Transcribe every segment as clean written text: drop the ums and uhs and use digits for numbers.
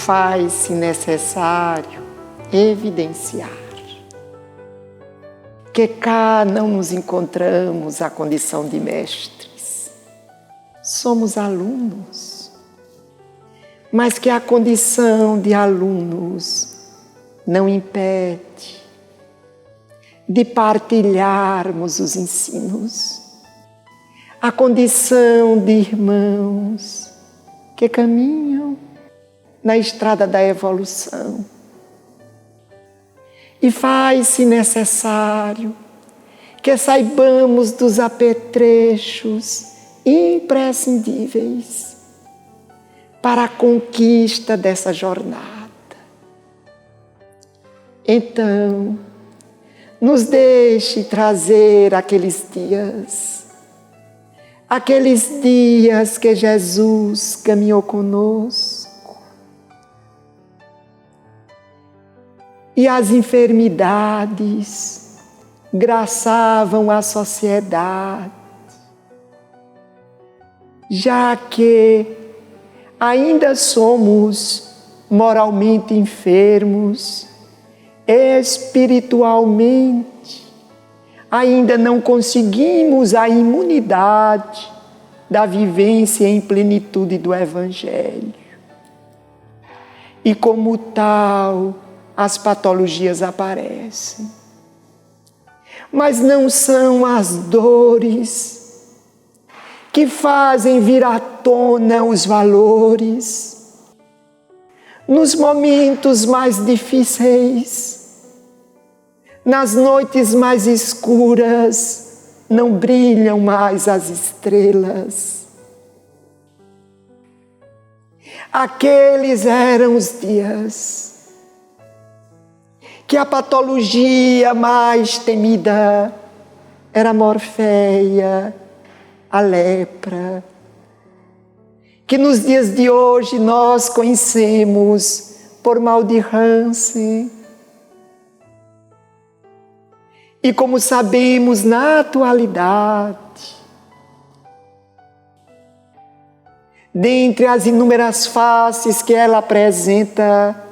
faz-se necessário evidenciar que cá não nos encontramos à condição de mestres. Somos alunos, mas que a condição de alunos não impede de partilharmos os ensinos. A condição de irmãos que caminham na estrada da evolução. E faz-se necessário que saibamos dos apetrechos imprescindíveis para a conquista dessa jornada. Então, nos deixe trazer aqueles dias que Jesus caminhou conosco, e as enfermidades graçavam a sociedade, já que ainda somos moralmente enfermos, espiritualmente ainda não conseguimos a imunidade da vivência em plenitude do Evangelho. E como tal, as patologias aparecem. Mas não são as dores que fazem vir à tona os valores. Nos momentos mais difíceis, nas noites mais escuras, não brilham mais as estrelas. Aqueles eram os dias que a patologia mais temida era a morféia, a lepra, que nos dias de hoje nós conhecemos por mal de Hansen. E como sabemos na atualidade, dentre as inúmeras faces que ela apresenta,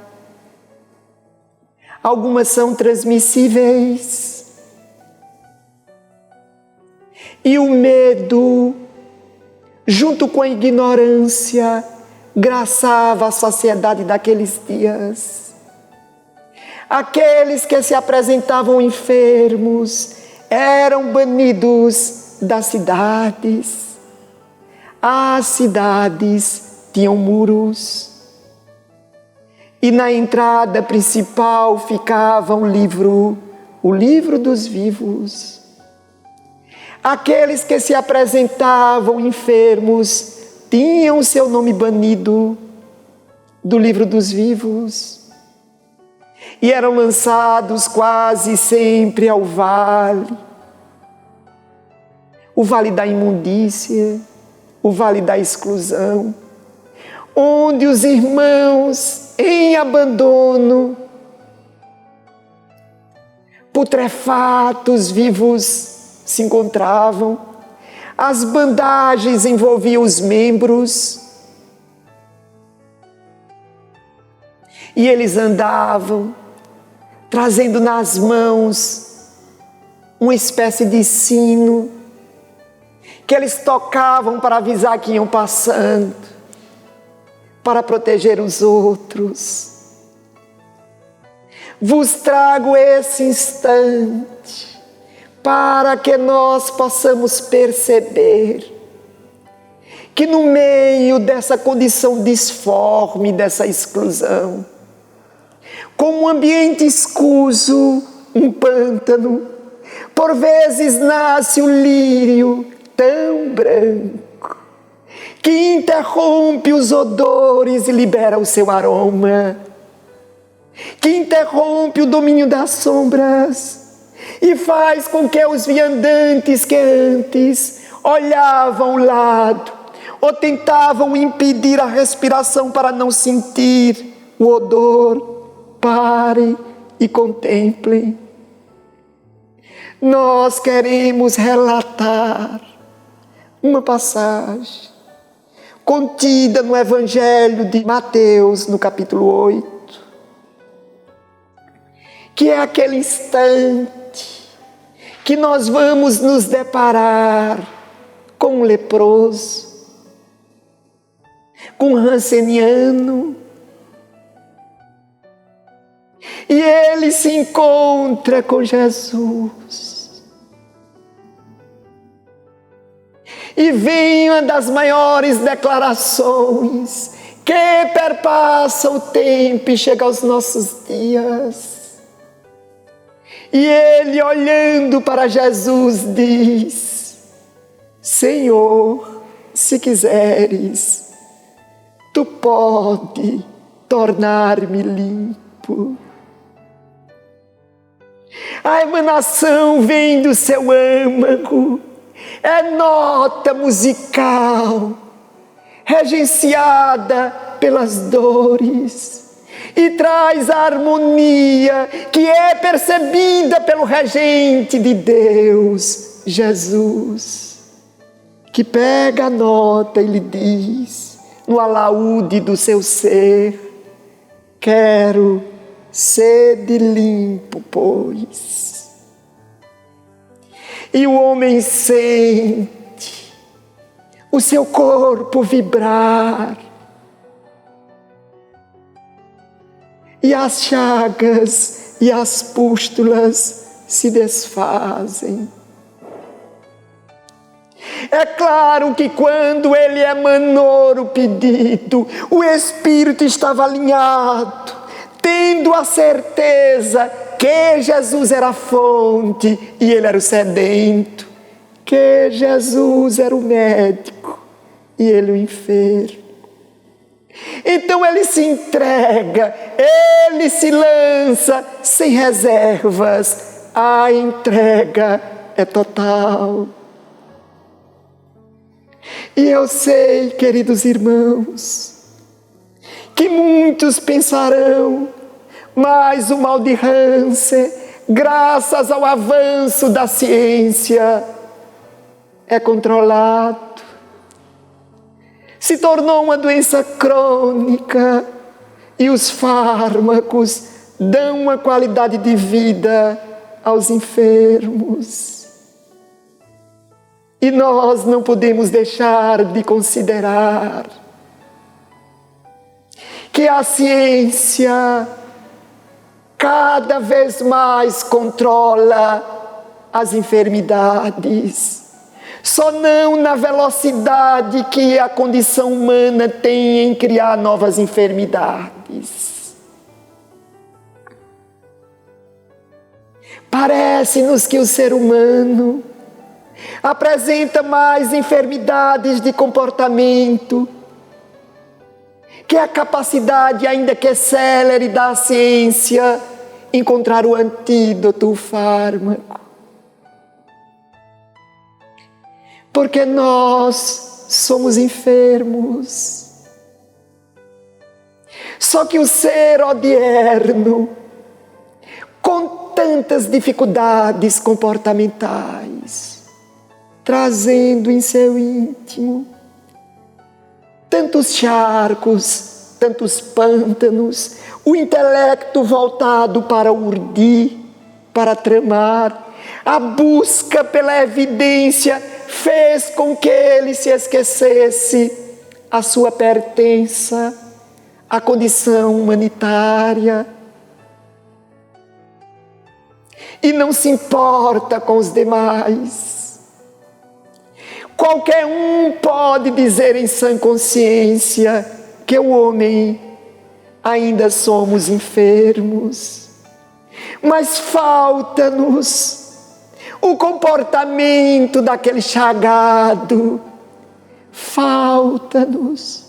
algumas são transmissíveis. E o medo, junto com a ignorância, graçava a sociedade daqueles dias. Aqueles que se apresentavam enfermos eram banidos das cidades. As cidades tinham muros. E na entrada principal ficava o livro dos vivos. Aqueles que se apresentavam enfermos tinham seu nome banido do livro dos vivos e eram lançados quase sempre ao vale, o vale da imundícia, o vale da exclusão, onde os irmãos em abandono, putrefatos vivos se encontravam, as bandagens envolviam os membros e eles andavam trazendo nas mãos uma espécie de sino que eles tocavam para avisar que iam passando, para proteger os outros. Vos trago esse instante para que nós possamos perceber que no meio dessa condição disforme, dessa exclusão, como um ambiente escuso, um pântano, por vezes nasce um lírio tão branco que interrompe os odores e libera o seu aroma, que interrompe o domínio das sombras e faz com que os viandantes que antes olhavam ao lado ou tentavam impedir a respiração para não sentir o odor, parem e contemplem. Nós queremos relatar uma passagem contida no Evangelho de Mateus, no capítulo 8, que é aquele instante que nós vamos nos deparar com um leproso, com um ranceniano, e ele se encontra com Jesus. E vem uma das maiores declarações que perpassa o tempo e chega aos nossos dias. E ele, olhando para Jesus, diz: Senhor, se quiseres, tu pode tornar-me limpo. A emanação vem do seu âmago, é nota musical, regenciada pelas dores, e traz a harmonia que é percebida pelo regente de Deus, Jesus, que pega a nota e lhe diz, no alaúde do seu ser: quero sede limpo, pois. E o homem sente o seu corpo vibrar, e as chagas e as pústulas se desfazem. É claro que quando ele emanou o pedido, o espírito estava alinhado, tendo a certeza que Jesus era a fonte e ele era o sedento, que Jesus era o médico e ele o enfermo. Então ele se entrega, ele se lança sem reservas, a entrega é total. E eu sei, queridos irmãos, que muitos pensarão: mas o mal de Hansen, graças ao avanço da ciência, é controlado. Se tornou uma doença crônica e os fármacos dão uma qualidade de vida aos enfermos. E nós não podemos deixar de considerar que a ciência cada vez mais controla as enfermidades, só não na velocidade que a condição humana tem em criar novas enfermidades. Parece-nos que o ser humano apresenta mais enfermidades de comportamento que a capacidade, ainda que célere, da ciência encontrar o antídoto, o fármaco. Porque nós somos enfermos. Só que o ser odierno, com tantas dificuldades comportamentais, trazendo em seu íntimo tantos charcos, tantos pântanos, o intelecto voltado para urdir, para tramar, a busca pela evidência fez com que ele se esquecesse a sua pertença, a condição humanitária, e não se importa com os demais. Qualquer um pode dizer em sã consciência que o homem ainda somos enfermos, mas falta-nos o comportamento daquele chagado, falta-nos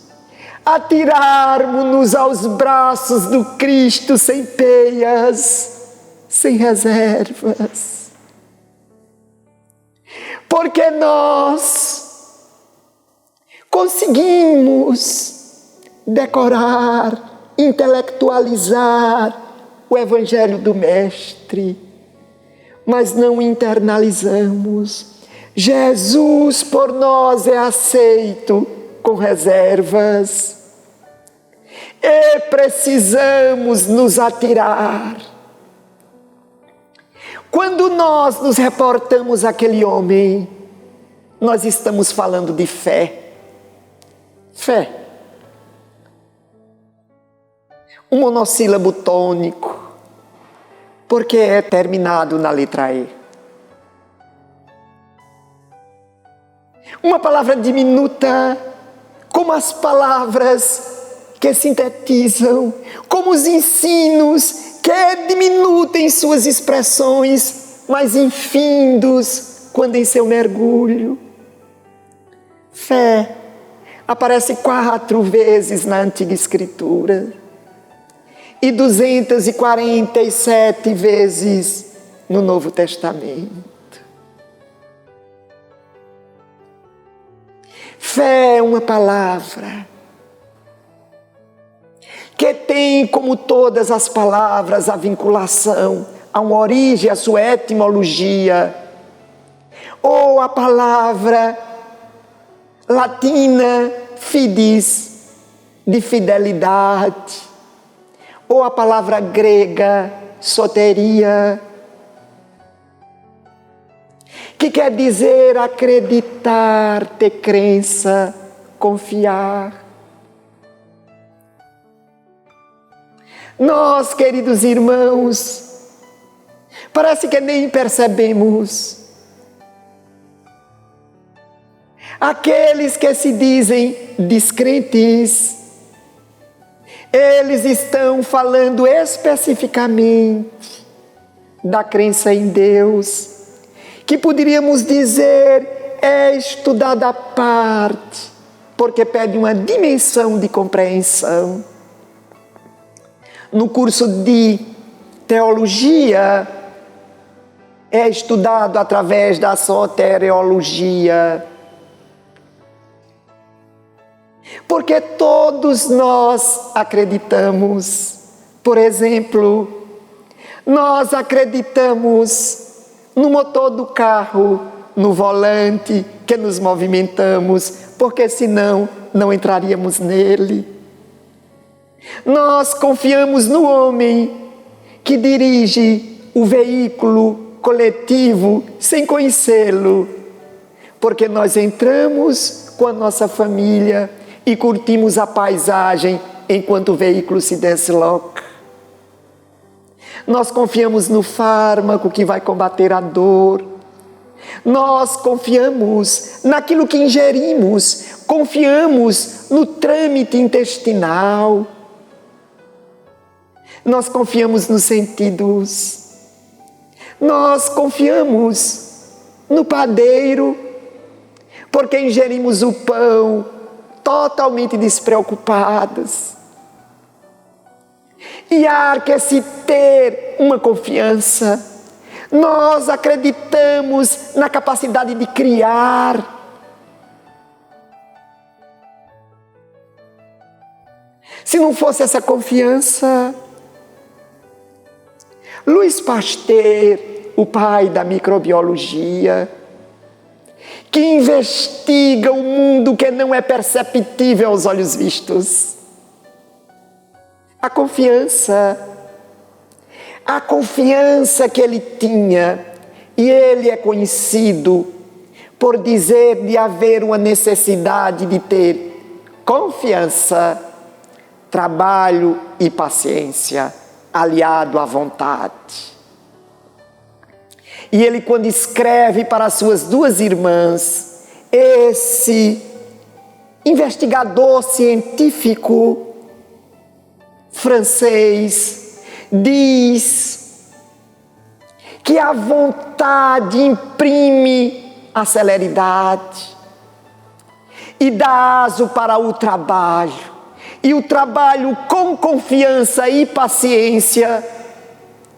atirarmos-nos aos braços do Cristo sem peias, sem reservas. Porque nós conseguimos decorar, intelectualizar o Evangelho do Mestre, mas não internalizamos. Jesus por nós é aceito com reservas. E precisamos nos atirar. Quando nós nos reportamos àquele homem, nós estamos falando de fé. Fé. Um monossílabo tônico, porque é terminado na letra E. Uma palavra diminuta, como as palavras que sintetizam, como os ensinos que diminutem suas expressões, mas infindos quando em seu mergulho. Fé aparece 4 vezes na Antiga Escritura e 247 vezes no Novo Testamento. Fé é uma palavra que tem, como todas as palavras, a vinculação a uma origem, a sua etimologia, ou a palavra latina fides, de fidelidade, ou a palavra grega soteria, que quer dizer acreditar, ter crença, confiar. Nós, queridos irmãos, parece que nem percebemos. Aqueles que se dizem descrentes, eles estão falando especificamente da crença em Deus, que poderíamos dizer é estudada à parte, porque pede uma dimensão de compreensão. No curso de teologia, é estudado através da soteriologia. Porque todos nós acreditamos. Por exemplo, nós acreditamos no motor do carro, no volante, que nos movimentamos, porque senão não entraríamos nele. Nós confiamos no homem que dirige o veículo coletivo sem conhecê-lo, porque nós entramos com a nossa família e curtimos a paisagem enquanto o veículo se desloca. Nós confiamos no fármaco que vai combater a dor. Nós confiamos naquilo que ingerimos, confiamos no trâmite intestinal. Nós confiamos nos sentidos. Nós confiamos no padeiro, porque ingerimos o pão totalmente despreocupados. E há que se ter uma confiança. Nós acreditamos na capacidade de criar. Se não fosse essa confiança, Louis Pasteur, o pai da microbiologia, que investiga o mundo que não é perceptível aos olhos vistos. A confiança que ele tinha, e ele é conhecido por dizer de haver uma necessidade de ter confiança, trabalho e paciência, aliado à vontade. E ele, quando escreve para as suas 2 irmãs, esse investigador científico francês diz que a vontade imprime a celeridade e dá aso para o trabalho. E o trabalho com confiança e paciência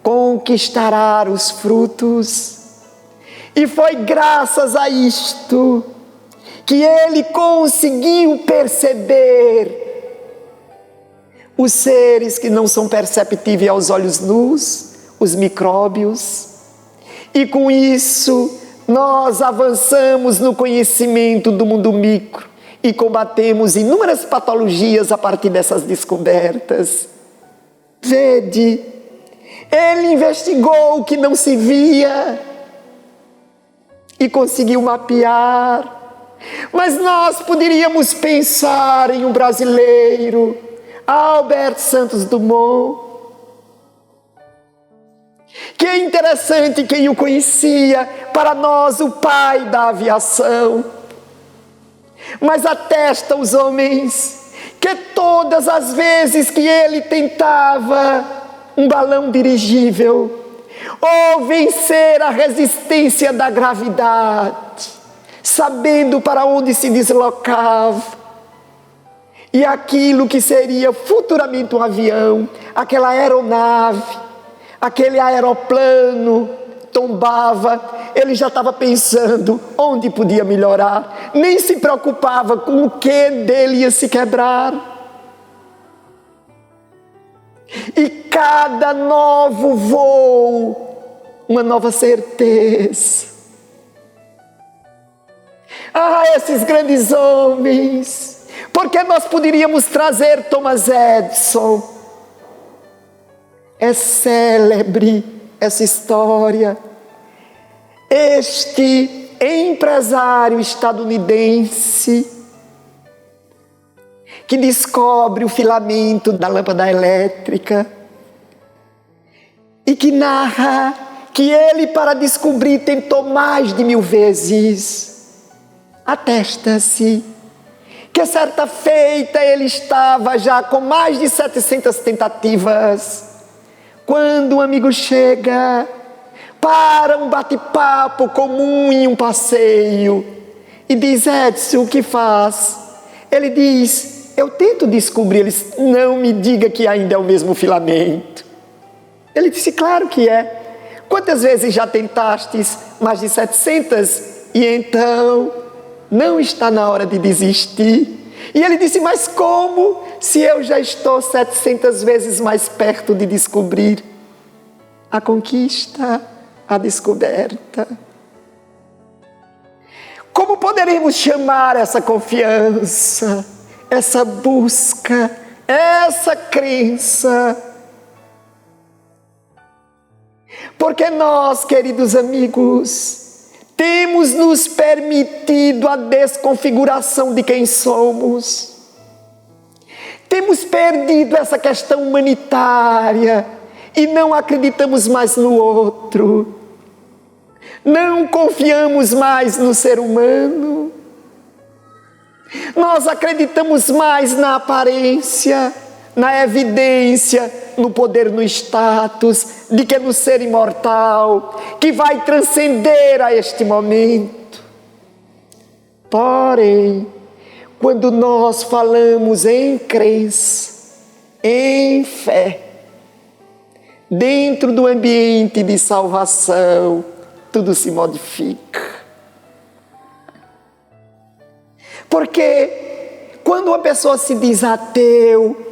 conquistará os frutos. E foi graças a isto que ele conseguiu perceber os seres que não são perceptíveis aos olhos nus, os micróbios. E com isso, nós avançamos no conhecimento do mundo micro e combatemos inúmeras patologias a partir dessas descobertas. Vede, ele investigou o que não se via e conseguiu mapear. Mas nós poderíamos pensar em um brasileiro, Albert Santos Dumont, que é interessante quem o conhecia, para nós o pai da aviação. Mas atesta os homens que todas as vezes que ele tentava um balão dirigível, ou vencer a resistência da gravidade, sabendo para onde se deslocava, e aquilo que seria futuramente um avião, aquela aeronave, aquele aeroplano tombava, ele já estava pensando onde podia melhorar, nem se preocupava com o que dele ia se quebrar. E cada novo voo, uma nova certeza. Esses grandes homens, porque nós poderíamos trazer Thomas Edison. É célebre essa história. Este empresário estadunidense que descobre o filamento da lâmpada elétrica e que narra que ele, para descobrir, tentou mais de 1000 vezes. Atesta-se que certa feita ele estava já com mais de 700 tentativas, quando um amigo chega para um bate-papo comum em um passeio e diz: Edson, o que faz? Ele diz: eu tento descobrir. Ele diz: não me diga que ainda é o mesmo filamento. Ele disse: claro que é. Quantas vezes já tentastes? Mais de 700. E então, não está na hora de desistir? E ele disse: mas como, se eu já estou 700 vezes mais perto de descobrir a conquista, a descoberta? Como poderemos chamar essa confiança, essa busca, essa crença? Porque nós, queridos amigos, temos nos permitido a desconfiguração de quem somos. Temos perdido essa questão humanitária e não acreditamos mais no outro. Não confiamos mais no ser humano. Nós acreditamos mais na aparência, na evidência, no poder, no status, de que no ser imortal, que vai transcender a este momento. Porém, quando nós falamos em crença, em fé, dentro do ambiente de salvação, tudo se modifica. Porque quando uma pessoa se diz ateu,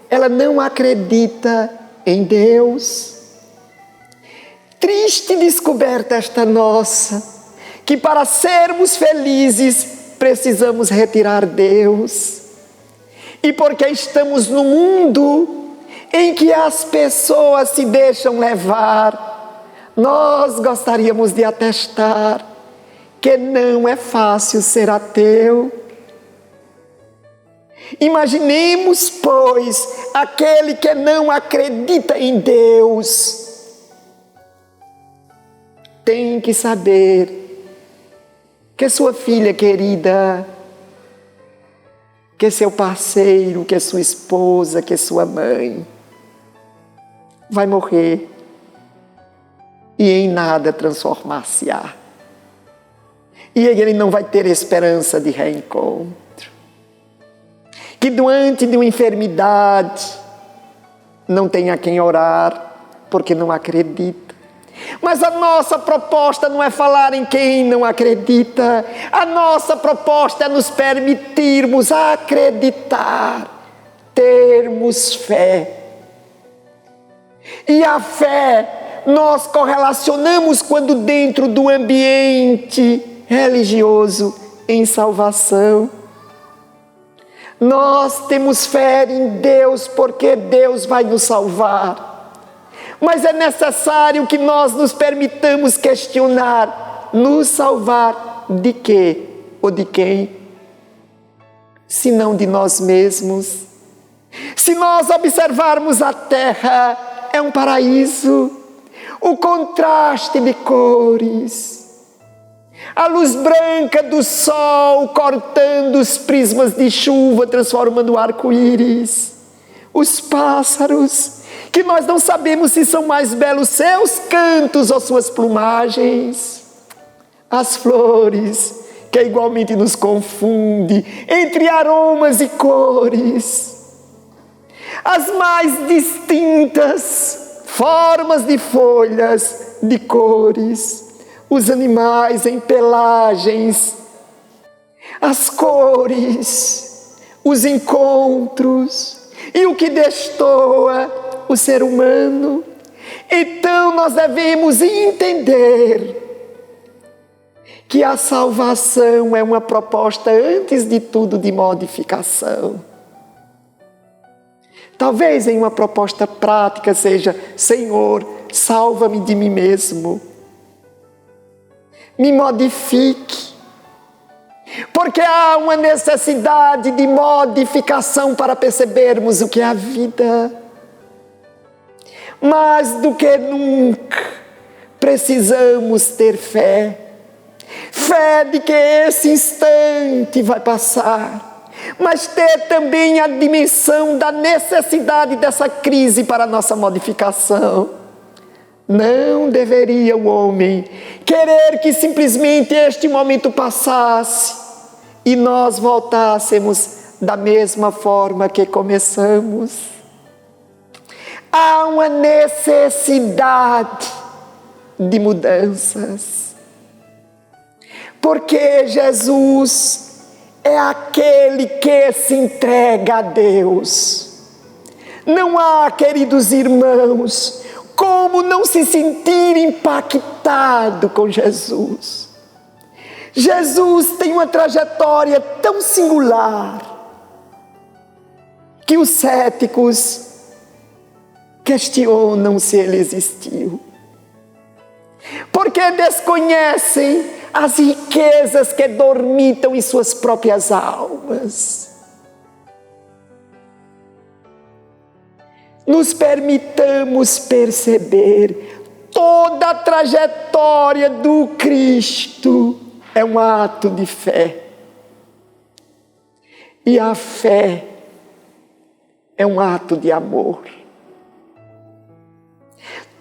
ela não acredita em Deus. Triste descoberta esta nossa, que para sermos felizes precisamos retirar Deus. E porque estamos no mundo em que as pessoas se deixam levar, nós gostaríamos de atestar que não é fácil ser ateu. Imaginemos, pois, aquele que não acredita em Deus tem que saber que sua filha querida, que seu parceiro, que sua esposa, que sua mãe vai morrer e em nada transformar-se-á. E ele não vai ter esperança de reencontro. Que diante de uma enfermidade não tem a quem orar, porque não acredita. Mas a nossa proposta não é falar em quem não acredita. A nossa proposta é nos permitirmos acreditar, termos fé. E a fé nós correlacionamos quando dentro do ambiente religioso em salvação. Nós temos fé em Deus porque Deus vai nos salvar. Mas é necessário que nós nos permitamos questionar: nos salvar de quê ou de quem? Se não de nós mesmos. Se nós observarmos a terra, é um paraíso. O contraste de cores, a luz branca do sol cortando os prismas de chuva, transformando o arco-íris. Os pássaros, que nós não sabemos se são mais belos seus cantos ou suas plumagens. As flores, que igualmente nos confunde entre aromas e cores. As mais distintas formas de folhas, de cores. Os animais em pelagens. As cores, os encontros e o que destoa o ser humano. Então nós devemos entender que a salvação é uma proposta, antes de tudo, de modificação. Talvez em uma proposta prática seja: Senhor, salva-me de mim mesmo. Me modifique. Porque há uma necessidade de modificação para percebermos o que é a vida. Mais do que nunca, precisamos ter fé. Fé de que esse instante vai passar. Mas ter também a dimensão da necessidade dessa crise para a nossa modificação. Não deveria o homem querer que simplesmente este momento passasse e nós voltássemos da mesma forma que começamos. Há uma necessidade de mudanças. Porque Jesus é aquele que se entrega a Deus. Não há, queridos irmãos, como não se sentir impactado com Jesus. Jesus tem uma trajetória tão singular que os céticos questionam se ele existiu. Porque desconhecem as riquezas que dormitam em suas próprias almas. Nos permitamos perceber: toda a trajetória do Cristo é um ato de fé. E a fé é um ato de amor.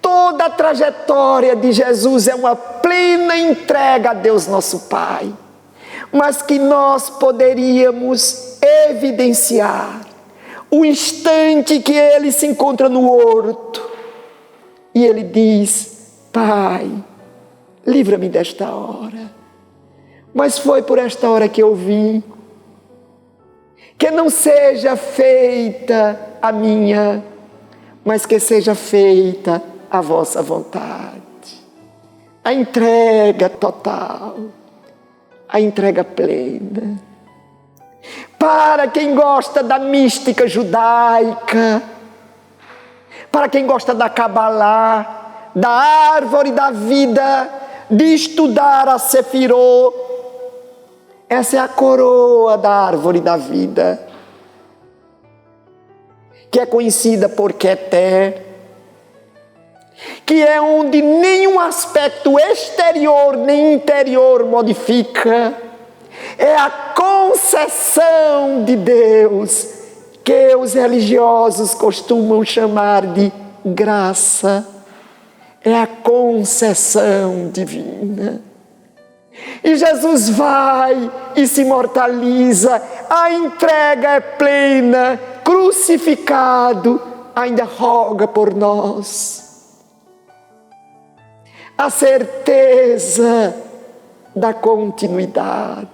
Toda a trajetória de Jesus é uma plena entrega a Deus nosso Pai, mas que nós poderíamos evidenciar o instante que ele se encontra no horto e ele diz: Pai, livra-me desta hora. Mas foi por esta hora que eu vim. Que não seja feita a minha, mas que seja feita a vossa vontade. A entrega total, a entrega plena. Para quem gosta da mística judaica, para quem gosta da Cabalá, da árvore da vida, de estudar a Sefirot, essa é a coroa da árvore da vida, que é conhecida por Keter, que é onde nenhum aspecto exterior nem interior modifica. É a concessão de Deus, que os religiosos costumam chamar de graça. É a concessão divina. E Jesus vai e se imortaliza, a entrega é plena, crucificado, ainda roga por nós. A certeza da continuidade.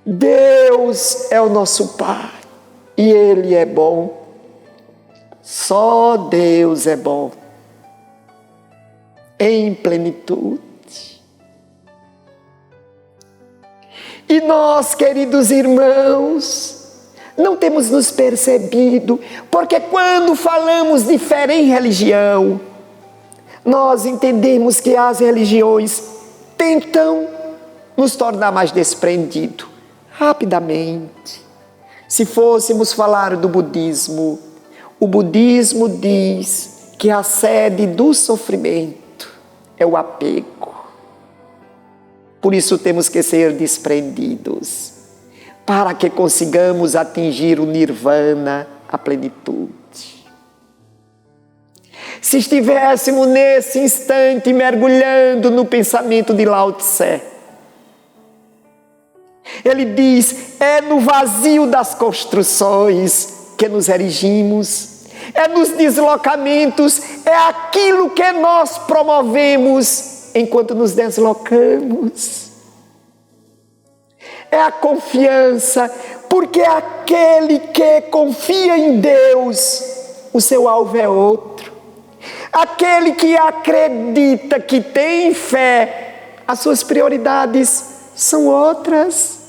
Deus é o nosso Pai e Ele é bom. Só Deus é bom em plenitude. E nós, queridos irmãos, não temos nos percebido, porque quando falamos de fé em religião, nós entendemos que as religiões tentam nos tornar mais desprendidos rapidamente. Se fôssemos falar do budismo, o budismo diz que a sede do sofrimento é o apego. Por isso temos que ser desprendidos, para que consigamos atingir o nirvana, a plenitude. Se estivéssemos nesse instante mergulhando no pensamento de Lao Tse, ele diz: é no vazio das construções que nos erigimos, é nos deslocamentos, é aquilo que nós promovemos enquanto nos deslocamos. É a confiança, porque aquele que confia em Deus, o seu alvo é outro. Aquele que acredita, que tem fé, as suas prioridades são outras.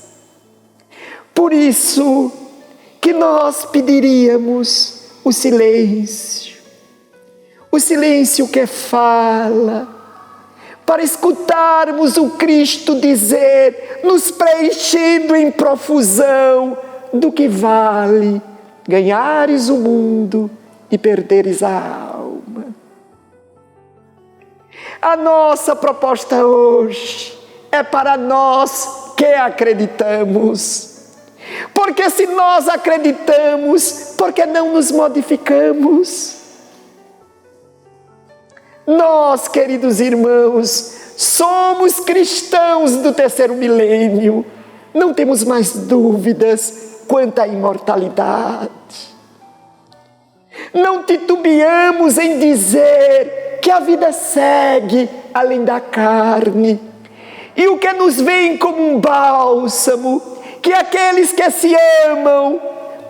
Por isso que nós pediríamos o silêncio que fala, para escutarmos o Cristo dizer, nos preenchendo em profusão, do que vale ganhares o mundo e perderes a alma. A nossa proposta hoje é para nós que acreditamos. Porque se nós acreditamos, por que não nos modificamos? Nós, queridos irmãos, somos cristãos do terceiro milênio. Não temos mais dúvidas quanto à imortalidade. Não titubeamos em dizer que a vida segue além da carne. E o que nos vem como um bálsamo, que aqueles que se amam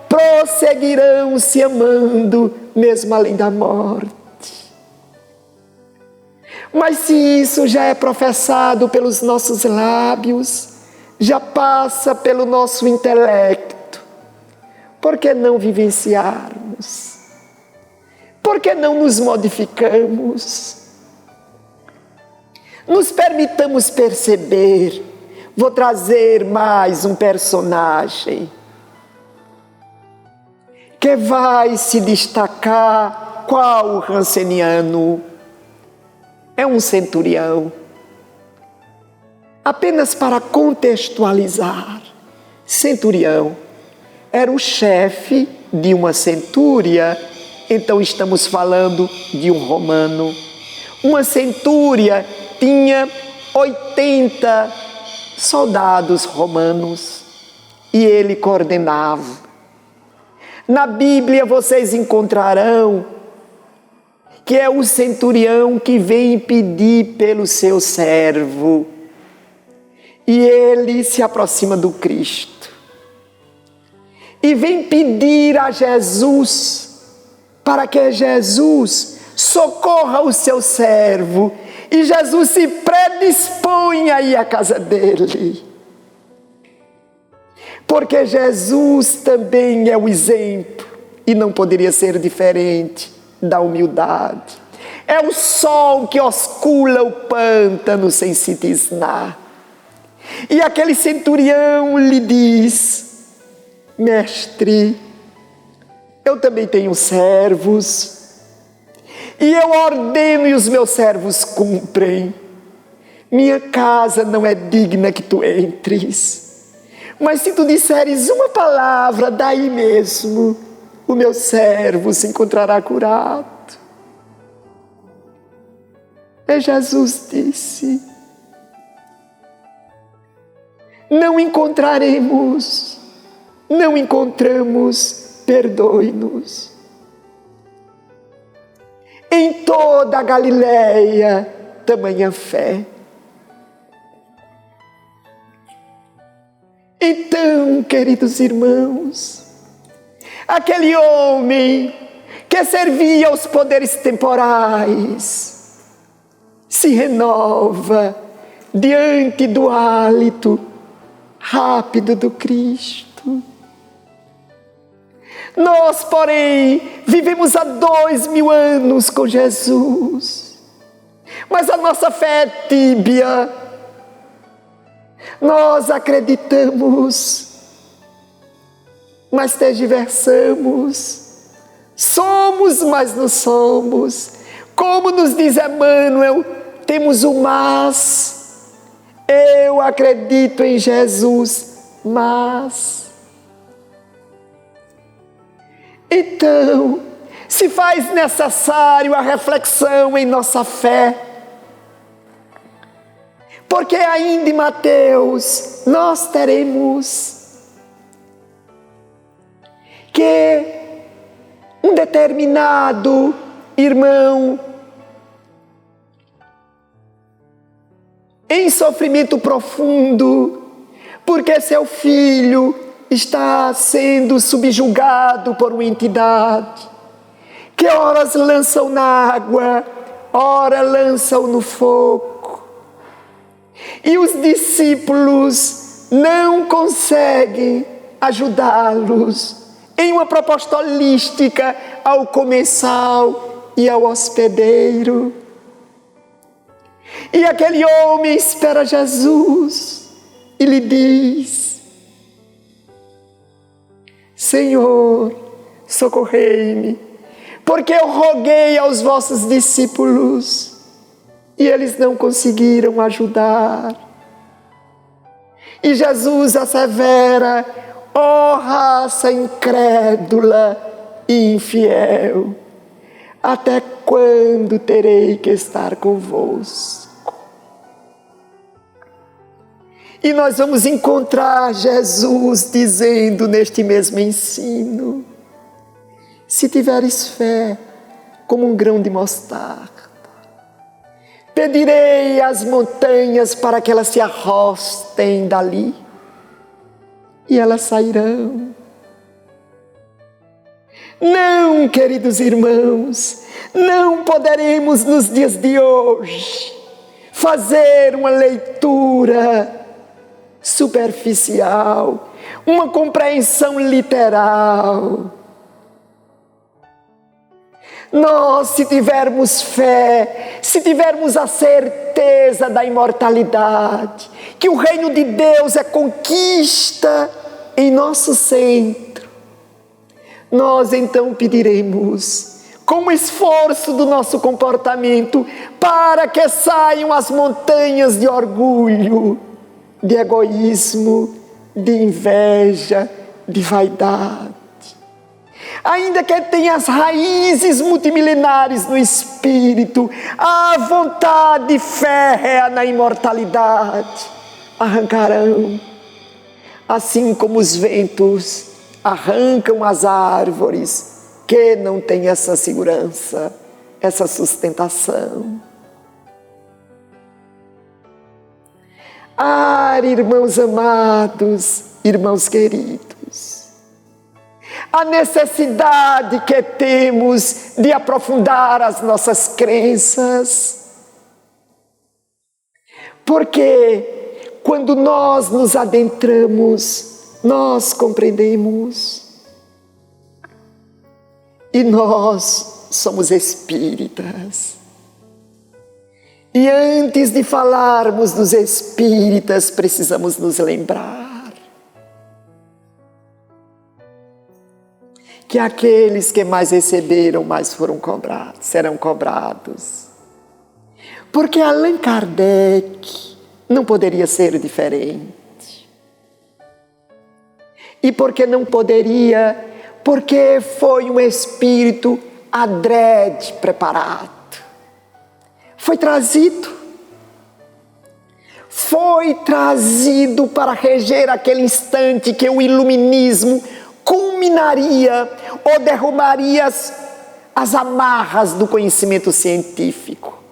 prosseguirão se amando mesmo além da morte. Mas se isso já é professado pelos nossos lábios, já passa pelo nosso intelecto, por que não vivenciarmos? Por que não nos modificamos? Nos permitamos perceber. Vou trazer mais um personagem que vai se destacar. Qual o Ranceniano? É um centurião. Apenas para contextualizar, centurião era o chefe de uma centúria, então estamos falando de um romano. Uma centúria tinha 80 soldados romanos e ele coordenava. Na Bíblia vocês encontrarão que é o centurião que vem pedir pelo seu servo. E ele se aproxima do Cristo. E vem pedir a Jesus, para que Jesus socorra o seu servo. E Jesus se predispõe a ir à casa dele. Porque Jesus também é o exemplo, e não poderia ser diferente, da humildade. É o sol que oscula o pântano sem se tisnar. E aquele centurião lhe diz: mestre, eu também tenho servos, e eu ordeno e os meus servos cumprem. Minha casa não é digna que tu entres, mas se tu disseres uma palavra, daí mesmo o meu servo se encontrará curado. E Jesus disse: não encontramos, perdoe-nos. Em toda a Galileia, tamanha fé. Então, queridos irmãos, aquele homem que servia aos poderes temporais se renova diante do hálito rápido do Cristo. Nós, porém, vivemos há 2000 anos com Jesus, mas a nossa fé é tíbia. Nós acreditamos, mas tergiversamos. Somos, mas não somos. Como nos diz Emmanuel, temos o mas. Eu acredito em Jesus, mas... Então, se faz necessário a reflexão em nossa fé, porque ainda em Mateus nós teremos que um determinado irmão em sofrimento profundo, porque seu filho está sendo subjugado por uma entidade, que horas lançam na água, ora lançam no fogo. E os discípulos não conseguem ajudá-los em uma proposta holística ao comensal e ao hospedeiro. E aquele homem espera Jesus e lhe diz: Senhor, socorrei-me, porque eu roguei aos vossos discípulos e eles não conseguiram ajudar. E Jesus assevera: ó raça incrédula e infiel, até quando terei que estar convosco? E nós vamos encontrar Jesus dizendo neste mesmo ensino: se tiveres fé como um grão de mostarda, pedirei às montanhas para que elas se arrostem dali, e elas sairão. Não, queridos irmãos, não poderemos nos dias de hoje fazer uma leitura superficial, uma compreensão literal. Nós, se tivermos fé, se tivermos a certeza da imortalidade, que o reino de Deus é conquista em nosso centro, nós então pediremos, com o esforço do nosso comportamento, para que saiam as montanhas de orgulho, de egoísmo, de inveja, de vaidade. Ainda que tenha as raízes multimilenares no espírito, a vontade férrea na imortalidade, arrancarão, assim como os ventos arrancam as árvores que não têm essa segurança, essa sustentação. Ah, irmãos amados, irmãos queridos, a necessidade que temos de aprofundar as nossas crenças, porque quando nós nos adentramos, nós compreendemos, e nós somos espíritas. E antes de falarmos dos espíritas, precisamos nos lembrar que aqueles que mais receberam, mais foram cobrados, serão cobrados. Porque Allan Kardec não poderia ser diferente. E porque não poderia, porque foi um espírito adrede preparado. Foi trazido para reger aquele instante que o iluminismo culminaria ou derrubaria as amarras do conhecimento científico.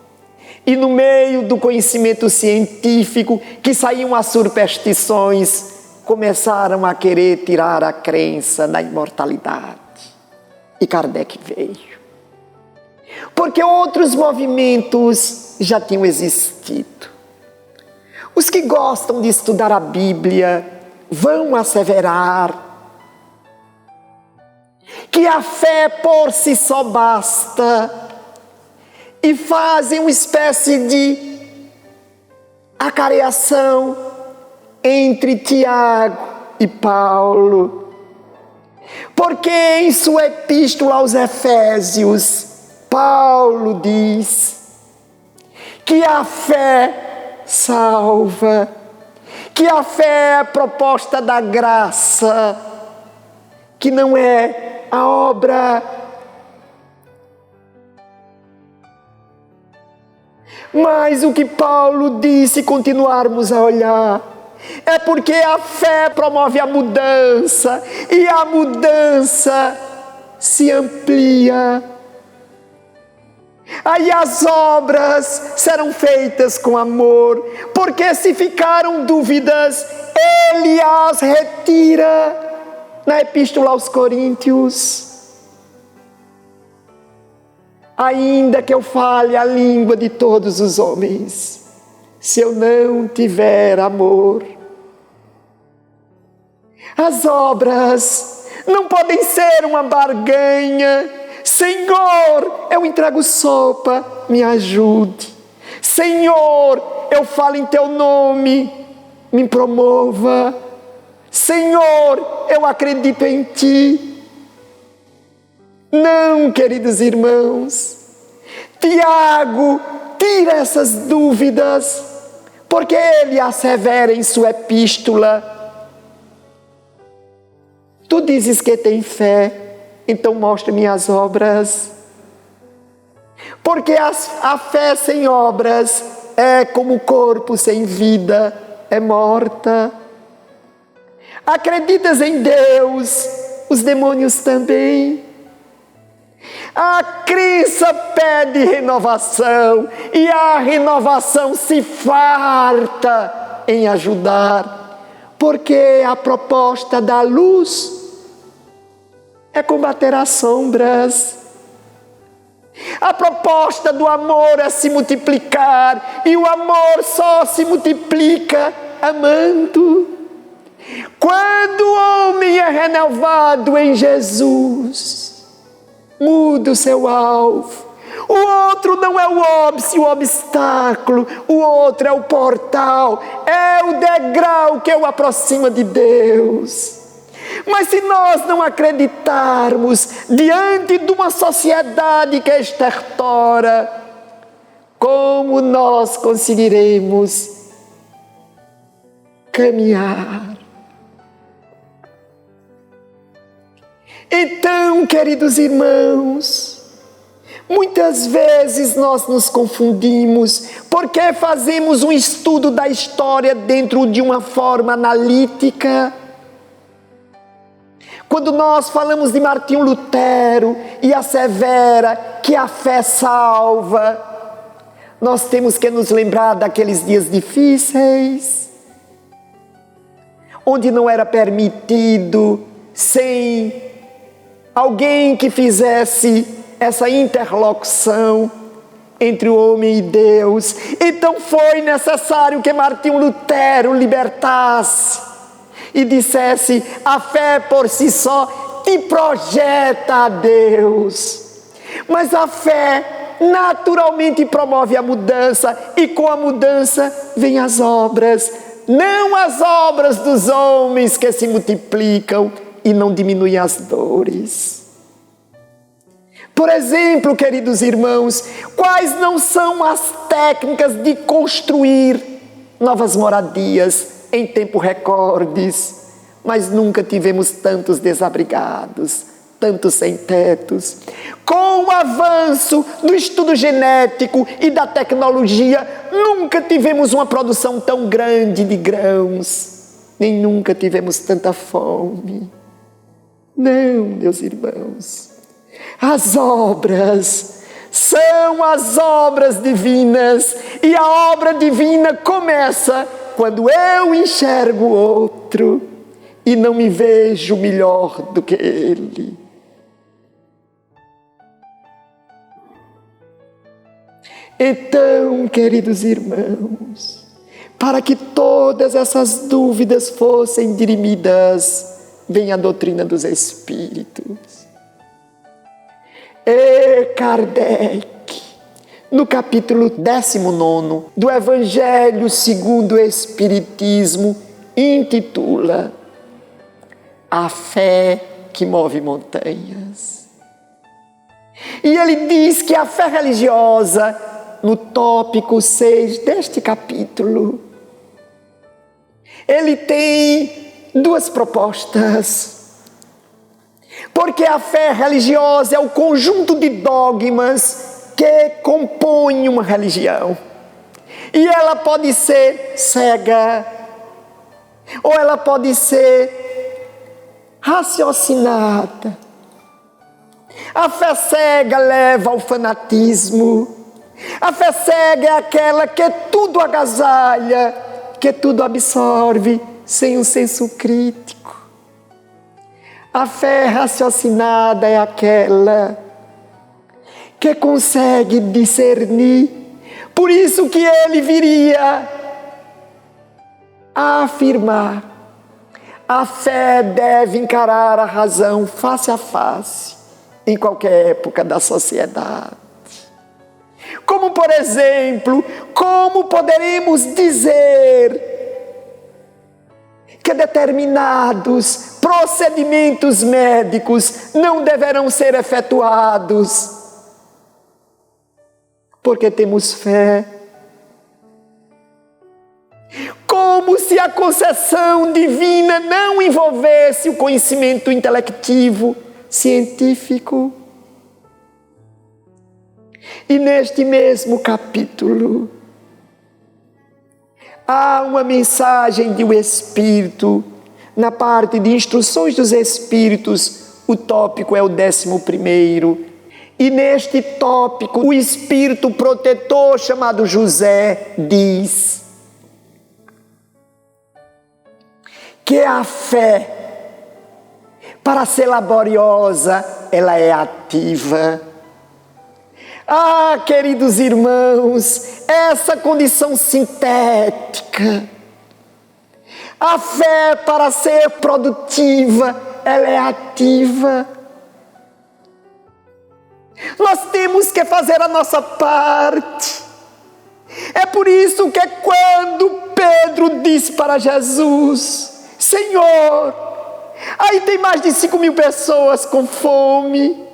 E no meio do conhecimento científico, que saíam as superstições, começaram a querer tirar a crença na imortalidade. E Kardec veio. Porque outros movimentos já tinham existido. Os que gostam de estudar a Bíblia vão asseverar que a fé por si só basta e fazem uma espécie de acareação entre Tiago e Paulo. Porque em sua epístola aos Efésios, Paulo diz que a fé salva, que a fé é a proposta da graça, que não é a obra. Mas o que Paulo disse, se continuarmos a olhar, é porque a fé promove a mudança, e a mudança se amplia. Aí as obras serão feitas com amor, porque se ficaram dúvidas, ele as retira. Na Epístola aos Coríntios: ainda que eu fale a língua de todos os homens, se eu não tiver amor, as obras não podem ser uma barganha. Senhor, eu entrego sopa, me ajude. Senhor, eu falo em teu nome, me promova. Senhor, eu acredito em ti. Não, queridos irmãos, Tiago tira essas dúvidas, porque ele assevera em sua epístola: tu dizes que tem fé, então mostre-me as obras. Porque a fé sem obras é como o corpo sem vida, é morta. Acreditas em Deus, os demônios também. A crença pede renovação, e a renovação se farta em ajudar, porque a proposta da luz é combater as sombras. A proposta do amor é se multiplicar, e o amor só se multiplica amando. Quando o homem é renovado em Jesus, muda o seu alvo. O outro não é o óbice, o obstáculo, o outro é o portal, é o degrau que o aproxima de Deus. Mas se nós não acreditarmos diante de uma sociedade que estertora, como nós conseguiremos caminhar? Então, queridos irmãos, muitas vezes nós nos confundimos, porque fazemos um estudo da história dentro de uma forma analítica. Quando nós falamos de Martinho Lutero e assevera que a fé salva, nós temos que nos lembrar daqueles dias difíceis, onde não era permitido sem alguém que fizesse essa interlocução entre o homem e Deus. Então foi necessário que Martinho Lutero libertasse e dissesse: a fé por si só te projeta a Deus, mas a fé naturalmente promove a mudança, e com a mudança vem as obras, não as obras dos homens que se multiplicam e não diminuem as dores. Por exemplo, queridos irmãos, quais não são as técnicas de construir novas moradias em tempo recordes, mas nunca tivemos tantos desabrigados, tantos sem-tetos. Com o avanço do estudo genético e da tecnologia, nunca tivemos uma produção tão grande de grãos, nem nunca tivemos tanta fome. Não, meus irmãos, as obras são as obras divinas, e a obra divina começa quando eu enxergo o outro e não me vejo melhor do que ele. Então, queridos irmãos, para que todas essas dúvidas fossem dirimidas, vem a doutrina dos Espíritos. E Kardec, no capítulo 19 do Evangelho segundo o Espiritismo, intitula A Fé que Move Montanhas. E ele diz que a fé religiosa, no tópico 6 deste capítulo, ele tem duas propostas. Porque a fé religiosa é o conjunto de dogmas que compõem uma religião. E ela pode ser cega, ou ela pode ser raciocinada. A fé cega leva ao fanatismo. A fé cega é aquela que tudo agasalha, que tudo absorve, sem um senso crítico. A fé raciocinada é aquela que consegue discernir. Por isso que ele viria a afirmar: a fé deve encarar a razão face a face, em qualquer época da sociedade. Como, por exemplo, como poderemos dizer que determinados procedimentos médicos não deverão ser efetuados? Porque temos fé. Como se a concessão divina não envolvesse o conhecimento intelectivo, científico. E neste mesmo capítulo, há uma mensagem do Espírito, na parte de instruções dos Espíritos, o tópico é o 11º. E neste tópico, o Espírito protetor chamado José diz que a fé, para ser laboriosa, ela é ativa. Ah, queridos irmãos, essa condição sintética, a fé para ser produtiva, ela é ativa. Nós temos que fazer a nossa parte. É por isso que quando Pedro disse para Jesus: Senhor, aí tem mais de 5.000 pessoas com fome.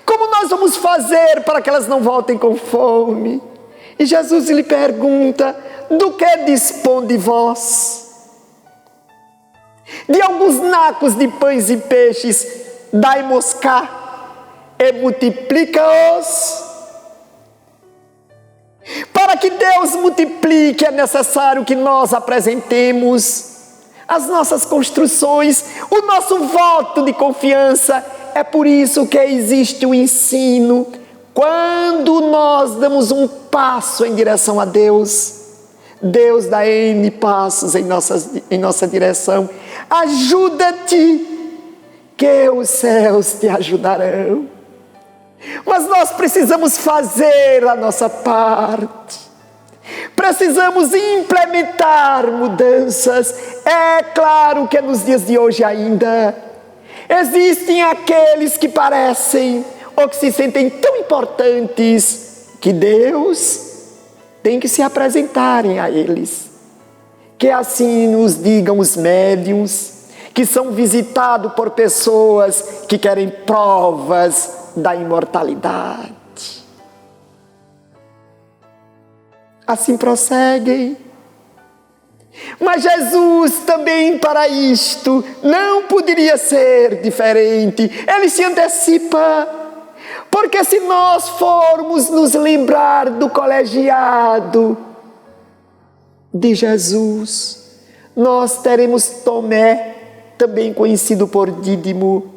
Como nós vamos fazer para que elas não voltem com fome? E Jesus lhe pergunta: do que dispõe vós? De alguns nacos de pães e peixes dai-mos cá e multiplica-os. Para que Deus multiplique, é necessário que nós apresentemos as nossas construções, o nosso voto de confiança. É por isso que existe o ensino. Quando nós damos um passo em direção a Deus, Deus dá N passos em nossa direção. Ajuda-te, que os céus te ajudarão. Mas nós precisamos fazer a nossa parte. Precisamos implementar mudanças. É claro que nos dias de hoje ainda existem aqueles que parecem ou que se sentem tão importantes que Deus tem que se apresentarem a eles. Que assim nos digam os médiuns, que são visitados por pessoas que querem provas da imortalidade. Assim prosseguem. Mas Jesus também, para isto, não poderia ser diferente. Ele se antecipa. Porque se nós formos nos lembrar do colegiado de Jesus, nós teremos Tomé, também conhecido por Dídimo.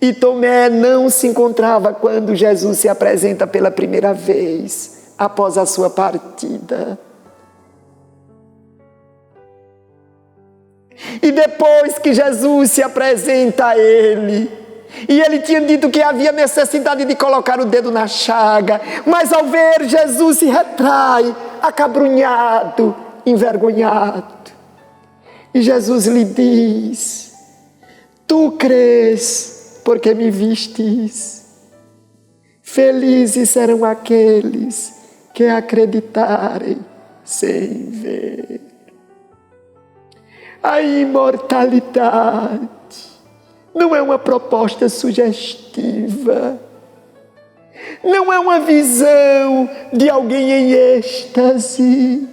E Tomé não se encontrava quando Jesus se apresenta pela primeira vez, após a sua partida. E depois que Jesus se apresenta a ele, e ele tinha dito que havia necessidade de colocar o dedo na chaga, mas ao ver Jesus se retrai, acabrunhado, envergonhado. E Jesus lhe diz: tu crês porque me vistes. Felizes serão aqueles que acreditarem sem ver. A imortalidade não é uma proposta sugestiva, não é uma visão de alguém em êxtase,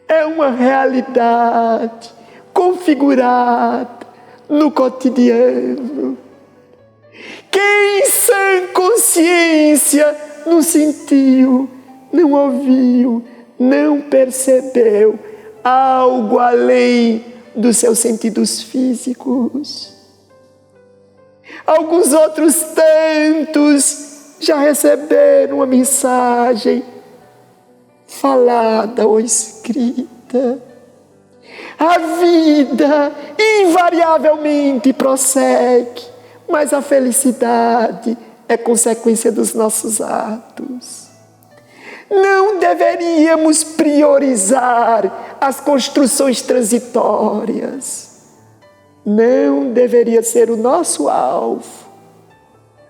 é uma realidade configurada no cotidiano. Quem em sã consciência não sentiu, não ouviu, não percebeu algo além dos seus sentidos físicos? Alguns outros tantos já receberam uma mensagem falada ou escrita. A vida invariavelmente prossegue, mas a felicidade é consequência dos nossos atos. Não deveríamos priorizar as construções transitórias. Não deveria ser o nosso alvo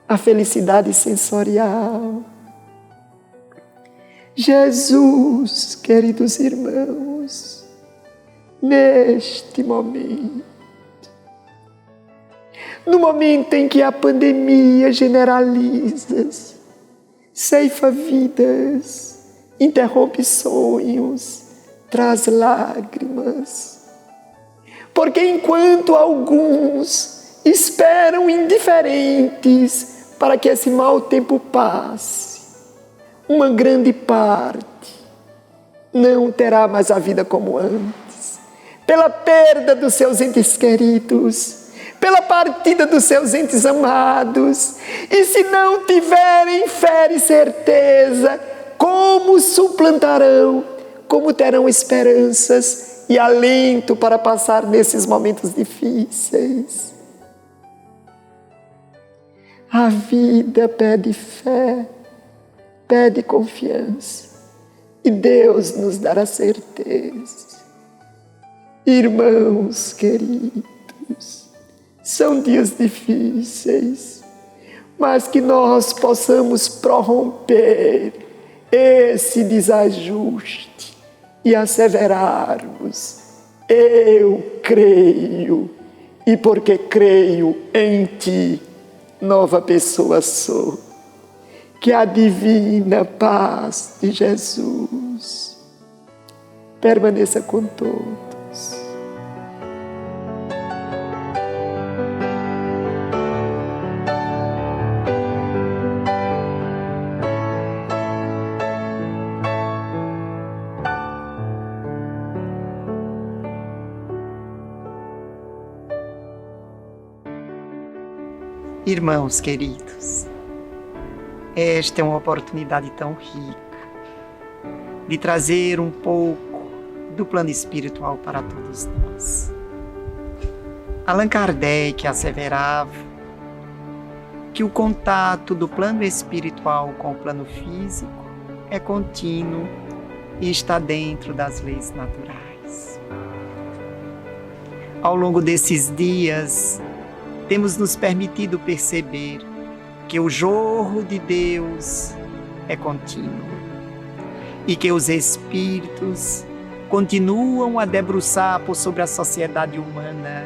a felicidade sensorial. Jesus, queridos irmãos, neste momento, no momento em que a pandemia generaliza, ceifa vidas, interrompe sonhos, traz lágrimas. Porque enquanto alguns esperam indiferentes para que esse mau tempo passe, uma grande parte não terá mais a vida como antes, pela perda dos seus entes queridos, pela partida dos seus entes amados. E se não tiverem fé e certeza, como suplantarão, como terão esperanças e alento para passar nesses momentos difíceis? A vida pede fé, pede confiança, e Deus nos dará certeza. Irmãos queridos, são dias difíceis, mas que nós possamos prorromper esse desajuste e asseverarmos: eu creio, e porque creio em Ti, nova pessoa sou. Que a divina paz de Jesus permaneça com todos. Irmãos queridos, esta é uma oportunidade tão rica de trazer um pouco do plano espiritual para todos nós. Allan Kardec asseverava que o contato do plano espiritual com o plano físico é contínuo e está dentro das leis naturais. Ao longo desses dias, temos nos permitido perceber que o jorro de Deus é contínuo e que os espíritos continuam a debruçar por sobre a sociedade humana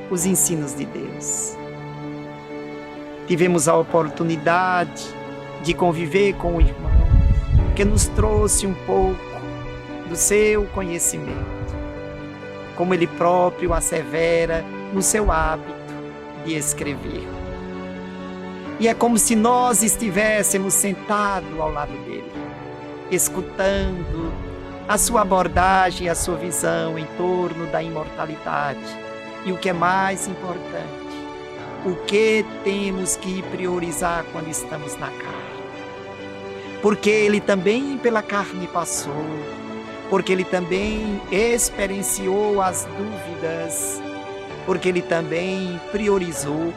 os ensinos de Deus. Tivemos a oportunidade de conviver com o irmão que nos trouxe um pouco do seu conhecimento, como ele próprio assevera no seu hábito de escrever. E é como se nós estivéssemos sentados ao lado dele, escutando a sua abordagem, a sua visão em torno da imortalidade. E o que é mais importante, o que temos que priorizar quando estamos na carne. Porque ele também pela carne passou, porque ele também experienciou as dúvidas, porque ele também priorizou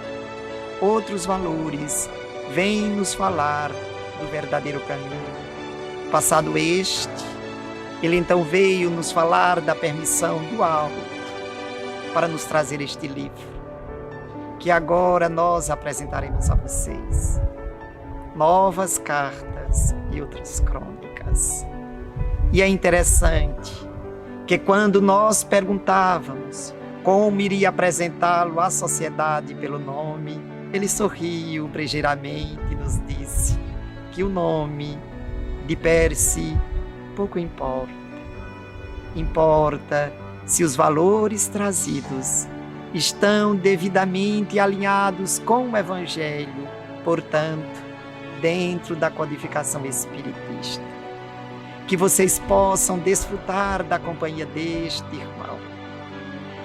outros valores, vem nos falar do verdadeiro caminho. Passado este, ele então veio nos falar da permissão do alto para nos trazer este livro, que agora nós apresentaremos a vocês. Novas cartas e outras crônicas. E é interessante que quando nós perguntávamos como iria apresentá-lo à sociedade pelo nome, ele sorriu brejeiramente e nos disse que o nome de Percy pouco importa. Importa se os valores trazidos estão devidamente alinhados com o Evangelho, portanto, dentro da codificação espiritista. Que vocês possam desfrutar da companhia deste irmão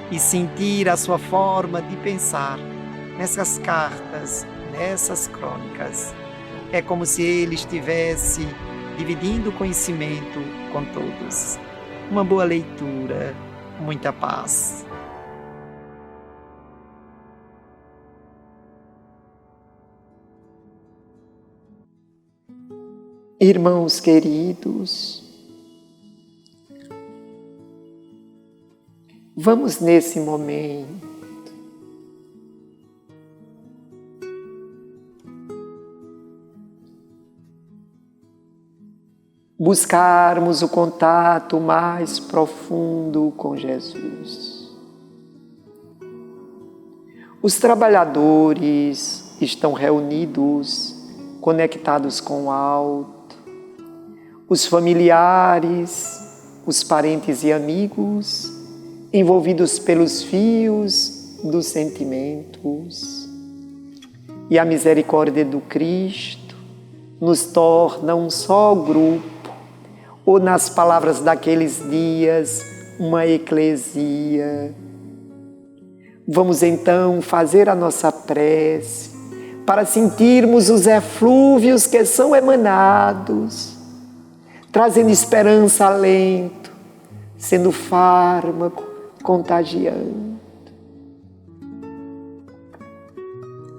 e sentir a sua forma de pensar nessas cartas, nessas crônicas. É como se ele estivesse dividindo o conhecimento com todos. Uma boa leitura, muita paz. Irmãos queridos, vamos nesse momento buscarmos o contato mais profundo com Jesus. Os trabalhadores estão reunidos, conectados com o alto. Os familiares, os parentes e amigos, envolvidos pelos fios dos sentimentos. E a misericórdia do Cristo nos torna um só grupo, ou nas palavras daqueles dias, uma eclesia. Vamos então fazer a nossa prece para sentirmos os eflúvios que são emanados, trazendo esperança, alento, sendo fármaco, contagiando.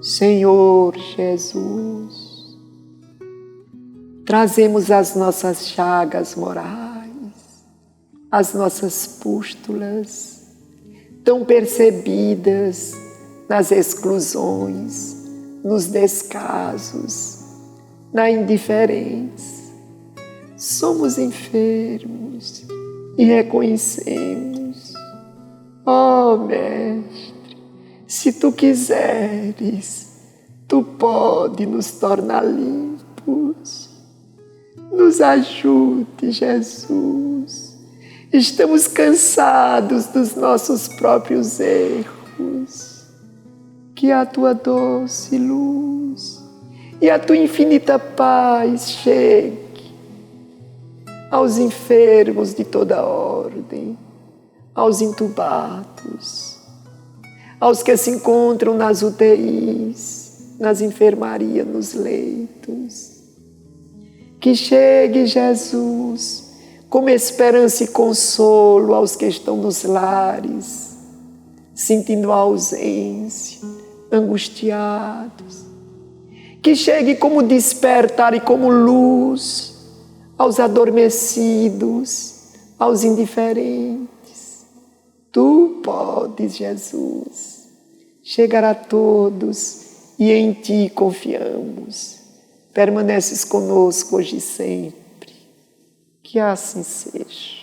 Senhor Jesus, trazemos as nossas chagas morais, as nossas pústulas, tão percebidas nas exclusões, nos descasos, na indiferença. Somos enfermos e reconhecemos. Ó Mestre, se Tu quiseres, Tu pode nos tornar limpos. Nos ajude, Jesus. Estamos cansados dos nossos próprios erros. Que a Tua doce luz e a Tua infinita paz chegue aos enfermos de toda ordem, aos entubados, aos que se encontram nas UTIs, nas enfermarias, nos leitos. Que chegue, Jesus, como esperança e consolo aos que estão nos lares, sentindo a ausência, angustiados. Que chegue como despertar e como luz aos adormecidos, aos indiferentes. Tu podes, Jesus, chegar a todos e em Ti confiamos. Permaneces conosco hoje e sempre. Que assim seja.